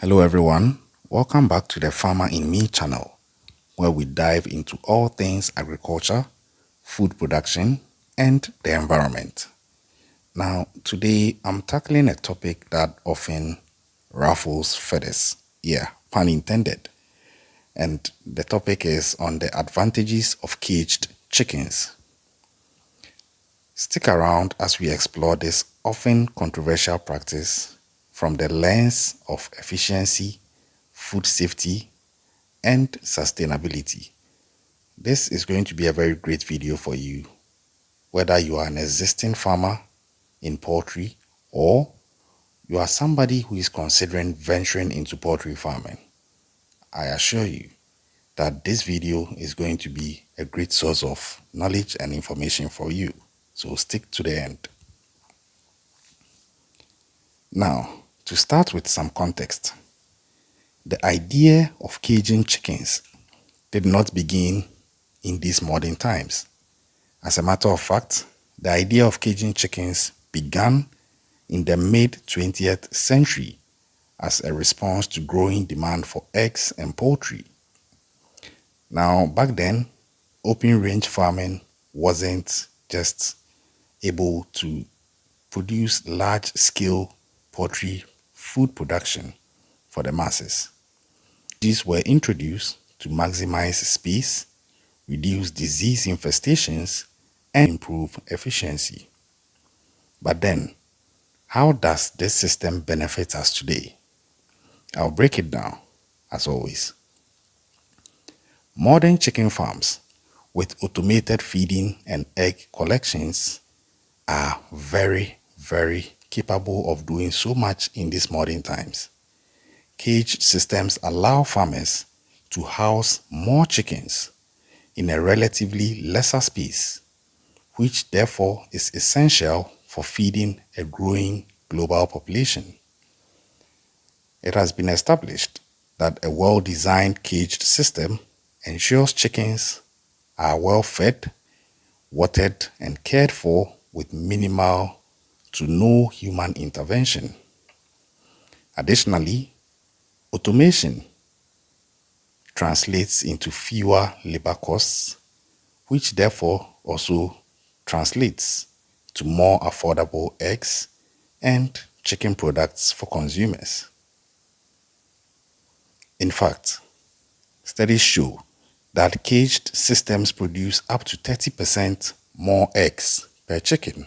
Hello everyone, welcome back to the Farmer in Me channel, where we dive into all things agriculture, food production, and the environment. Now, today I'm tackling a topic that often ruffles feathers. Yeah, pun intended. And the topic is on the advantages of caged chickens. Stick around as we explore this often controversial practice from the lens of efficiency, food safety, and sustainability. This is going to be a very great video for you, whether you are an existing farmer in poultry or you are somebody who is considering venturing into poultry farming. I assure you that this video is going to be a great source of knowledge and information for you. So stick to the end. Now, to start with some context, the idea of caging chickens did not begin in these modern times. As a matter of fact, the idea of caging chickens began in the mid-20th century as a response to growing demand for eggs and poultry. Now, back then, open range farming wasn't just able to produce large-scale poultry food production for the masses. These were introduced to maximize space, reduce disease infestations, and improve efficiency. But then, how does this system benefit us today? I'll break it down, as always. Modern chicken farms with automated feeding and egg collections are very, very capable of doing so much in these modern times. Cage systems allow farmers to house more chickens in a relatively lesser space, which therefore is essential for feeding a growing global population. It has been established that a well-designed caged system ensures chickens are well fed, watered, and cared for with minimal to no human intervention. Additionally, automation translates into fewer labor costs, which therefore also translates to more affordable eggs and chicken products for consumers. In fact, studies show that caged systems produce up to 30% more eggs per chicken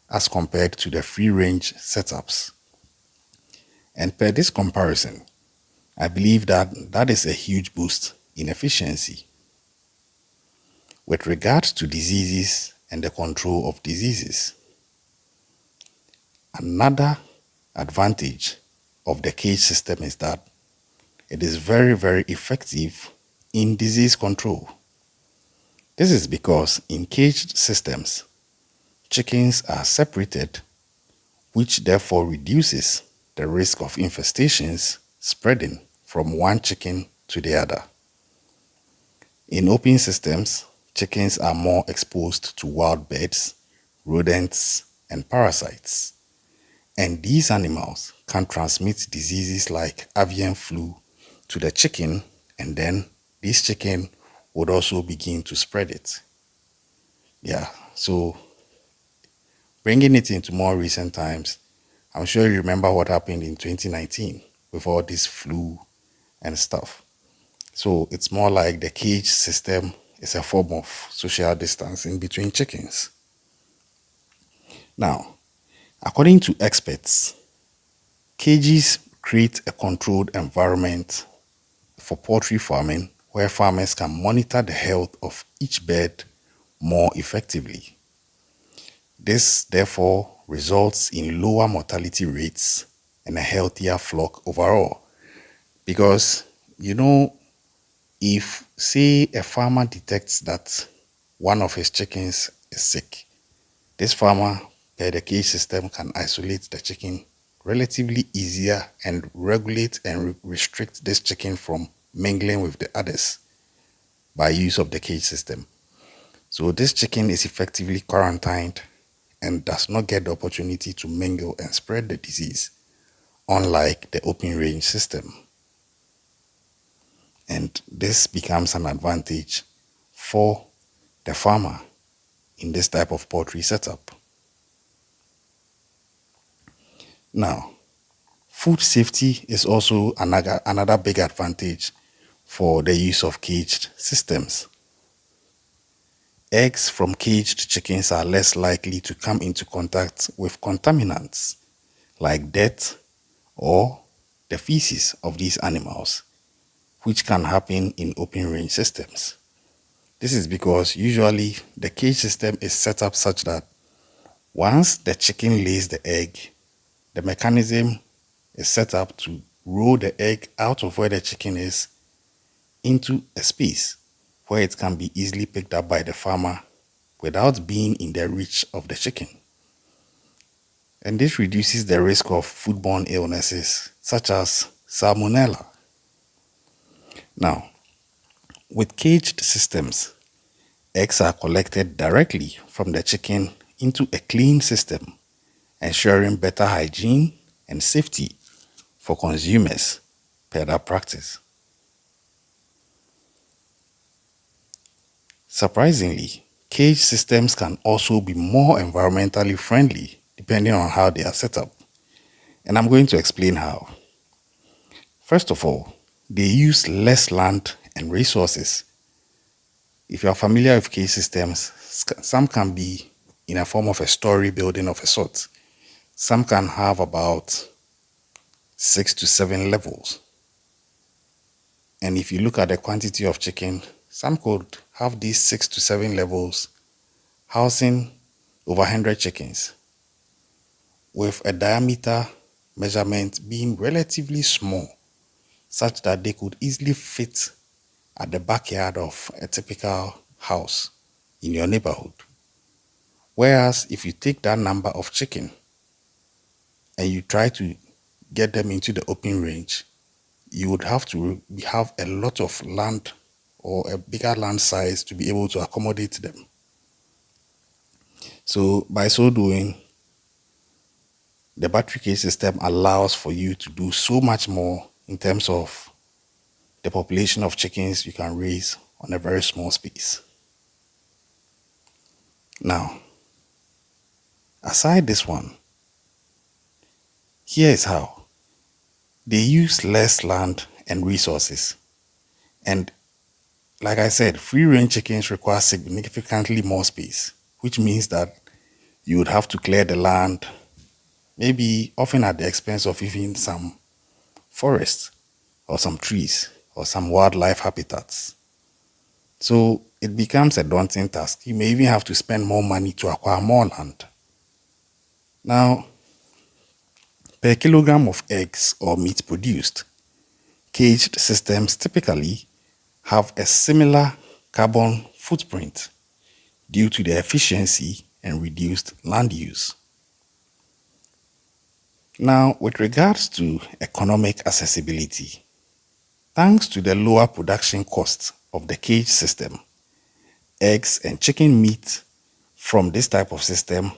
as compared to the free-range setups. And per this comparison, I believe that is a huge boost in efficiency. With regards to diseases and the control of diseases, another advantage of the cage system is that it is very, very effective in disease control. This is because in caged systems, chickens are separated, which therefore reduces the risk of infestations spreading from one chicken to the other. In open systems, chickens are more exposed to wild birds, rodents, and parasites. And these animals can transmit diseases like avian flu to the chicken, and then this chicken would also begin to spread it. Yeah, so bringing it into more recent times, I'm sure you remember what happened in 2019 with all this flu and stuff. So it's more like the cage system is a form of social distancing between chickens. Now, according to experts, cages create a controlled environment for poultry farming where farmers can monitor the health of each bird more effectively. This therefore results in lower mortality rates and a healthier flock overall. Because, if say a farmer detects that one of his chickens is sick, this farmer per the cage system can isolate the chicken relatively easier and regulate and restrict this chicken from mingling with the others by use of the cage system. So this chicken is effectively quarantined and does not get the opportunity to mingle and spread the disease unlike the open range system. And this becomes an advantage for the farmer in this type of poultry setup. Now, food safety is also another big advantage for the use of caged systems. Eggs from caged chickens are less likely to come into contact with contaminants like dirt or the feces of these animals, which can happen in open range systems. This is because usually the cage system is set up such that once the chicken lays the egg, the mechanism is set up to roll the egg out of where the chicken is into a space where it can be easily picked up by the farmer without being in the reach of the chicken. And this reduces the risk of foodborne illnesses such as salmonella. Now, with caged systems, eggs are collected directly from the chicken into a clean system, ensuring better hygiene and safety for consumers per that practice. Surprisingly, cage systems can also be more environmentally friendly depending on how they are set up. And I'm going to explain how. First of all, they use less land and resources. If you are familiar with cage systems, some can be in a form of a story building of a sort. Some can have about 6 to 7 levels. And if you look at the quantity of chicken, some could have these 6 to 7 levels housing over 100 chickens, with a diameter measurement being relatively small, such that they could easily fit at the backyard of a typical house in your neighborhood. Whereas if you take that number of chicken and you try to get them into the open range, you would have to have a lot of land or a bigger land size to be able to accommodate them. So by so doing, the battery cage system allows for you to do so much more in terms of the population of chickens you can raise on a very small space. Now, aside this one, here is how. They use less land and resources. And like I said, free-range chickens require significantly more space, which means that you would have to clear the land, maybe often at the expense of even some forests or some trees or some wildlife habitats. So it becomes a daunting task. You may even have to spend more money to acquire more land. Now, per kilogram of eggs or meat produced, caged systems typically have a similar carbon footprint due to their efficiency and reduced land use. Now, with regards to economic accessibility, thanks to the lower production costs of the cage system, eggs and chicken meat from this type of system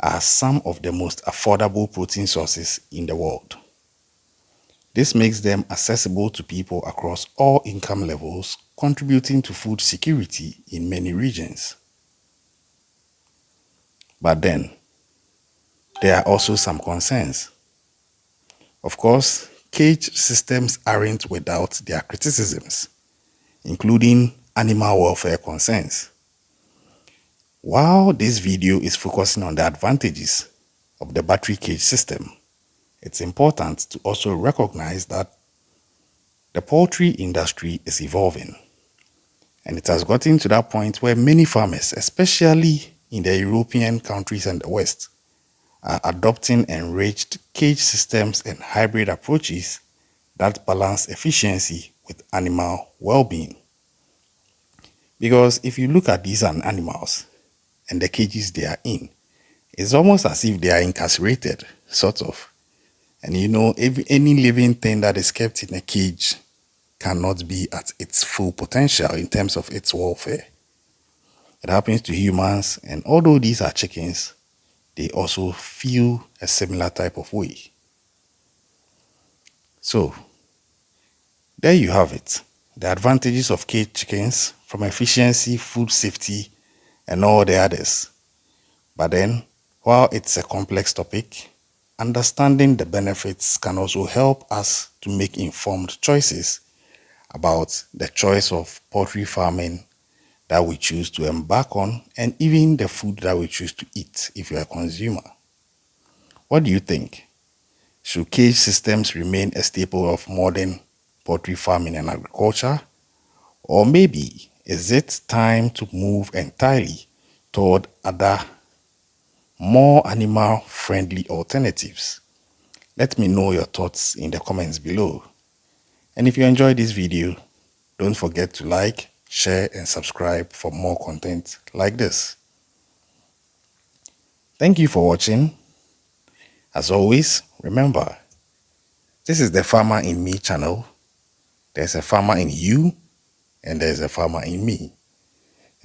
are some of the most affordable protein sources in the world. This makes them accessible to people across all income levels, contributing to food security in many regions. But then, there are also some concerns. Of course, cage systems aren't without their criticisms, including animal welfare concerns. While this video is focusing on the advantages of the battery cage system, it's important to also recognize that the poultry industry is evolving. And it has gotten to that point where many farmers, especially in the European countries and the West, are adopting enriched cage systems and hybrid approaches that balance efficiency with animal well-being. Because if you look at these animals and the cages they are in, it's almost as if they are incarcerated, sort of. And you know, any living thing that is kept in a cage cannot be at its full potential in terms of its welfare. It happens to humans, and although these are chickens, they also feel a similar type of way. So, there you have it. The advantages of caged chickens from efficiency, food safety, and all the others. But then, while it's a complex topic, understanding the benefits can also help us to make informed choices about the choice of poultry farming that we choose to embark on, and even the food that we choose to eat if you're a consumer. What do you think? Should cage systems remain a staple of modern poultry farming and agriculture? Or maybe is it time to move entirely toward other more animal friendly alternatives? Let me know your thoughts in the comments below. And if you enjoyed this video, don't forget to like, share, and subscribe for more content like this. Thank you for watching. As always, remember, this is the Farmer in Me channel. There's a farmer in you, and there's a farmer in me.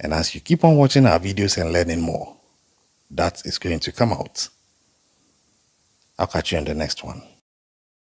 And as you keep on watching our videos and learning more, that is going to come out. I'll catch you on the next one.